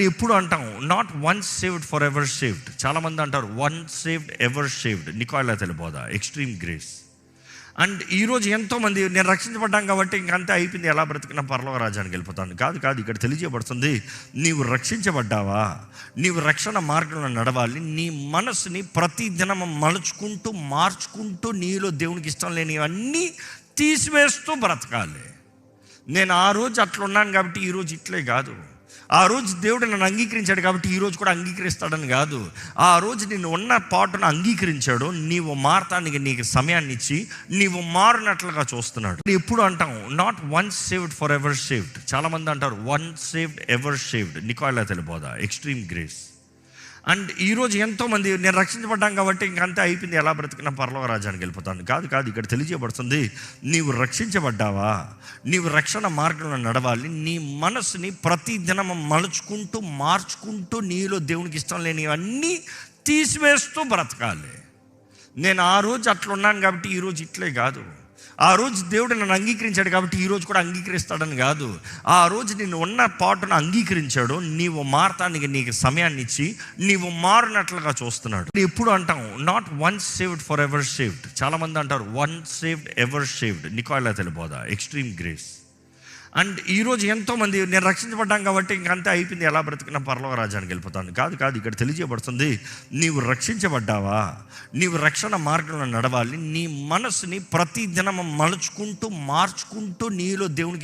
ఎప్పుడు అంటాం not once saved for ever saved. చాలామంది అంటారు వన్స్ సేవ్డ్ ఎవర్ సేవ్డ్. నికోలా తెలియబోదా ఎక్స్ట్రీమ్ గ్రేస్. అండ్ ఈరోజు ఎంతోమంది నేను రక్షించబడ్డాం కాబట్టి ఇంకంతే అయిపోయింది, ఎలా బ్రతికినా పరలోక రాజ్యానికి వెళ్ళిపోతాను. కాదు కాదు, ఇక్కడ తెలియజేయబడుతుంది నీవు రక్షించబడ్డావా, నీవు రక్షణ మార్గంలో నడవాలి. నీ మనసుని ప్రతి దినం మలుచుకుంటూ మార్చుకుంటూ నీలో దేవునికి ఇష్టం లేనివన్నీ తీసివేస్తూ బ్రతకాలి. నేను ఆ రోజు అట్లున్నాను కాబట్టి ఈరోజు ఇట్లే కాదు. ఆ రోజు దేవుడు నన్ను అంగీకరించాడు కాబట్టి ఈరోజు కూడా అంగీకరిస్తాడని కాదు. ఆ రోజు నేను ఉన్న పాటును అంగీకరించాడు. నీవు మారటానికి నీకు సమయాన్ని ఇచ్చి నీవు మారినట్లుగా చూస్తున్నాడు. ఎప్పుడు అంటాం not once saved for ever saved. చాలామంది అంటారు వన్స్ సేవ్డ్ ఎవర్ సేవ్డ్. నికోలా తెలియబోదా ఎక్స్ట్రీమ్ గ్రేస్. అండ్ ఈరోజు ఎంతోమంది నేను రక్షించబడ్డాం కాబట్టి ఇంకంతే అయిపోయింది, ఎలా బ్రతికినా పరలోక రాజ్యానికి వెళ్ళిపోతాను. కాదు కాదు, ఇక్కడ తెలియజేయబడుతుంది నీవు రక్షించబడ్డావా, నీవు రక్షణ మార్గంలో నడవాలి. నీ మనసుని ప్రతి దినం మలుచుకుంటూ మార్చుకుంటూ నీలో దేవునికి ఇష్టం లేనివన్నీ తీసివేస్తూ బ్రతకాలి. నేను ఆ రోజు అట్లున్నాను కాబట్టి ఈరోజు ఇట్లే కాదు. ఆ రోజు దేవుడు నన్ను అంగీకరించాడు కాబట్టి ఈరోజు కూడా అంగీకరిస్తాడని కాదు. ఆ రోజు నేను ఉన్న పాటును అంగీకరించాడు. నీవు మారటానికి నీకు సమయాన్ని ఇచ్చి నీవు మారినట్లుగా చూస్తున్నాడు. ఎప్పుడు అంటాం not once saved for ever saved. చాలామంది అంటారు వన్స్ సేవ్డ్ ఎవర్ సేవ్డ్. నికోలా తెలియబోదా ఎక్స్ట్రీమ్ గ్రేస్. అండ్ ఈరోజు ఎంతోమంది నేను రక్షించబడ్డాం కాబట్టి ఇంకంతే అయిపోయింది, ఎలా బ్రతికినా పరలోక రాజ్యానికి వెళ్ళిపోతాను. కాదు కాదు, ఇక్కడ తెలియజేయబడుతుంది నీవు రక్షించబడ్డావా, నీవు రక్షణ మార్గంలో నడవాలి. నీ మనసుని ప్రతి దినం మలుచుకుంటూ మార్చుకుంటూ నీలో దేవునికి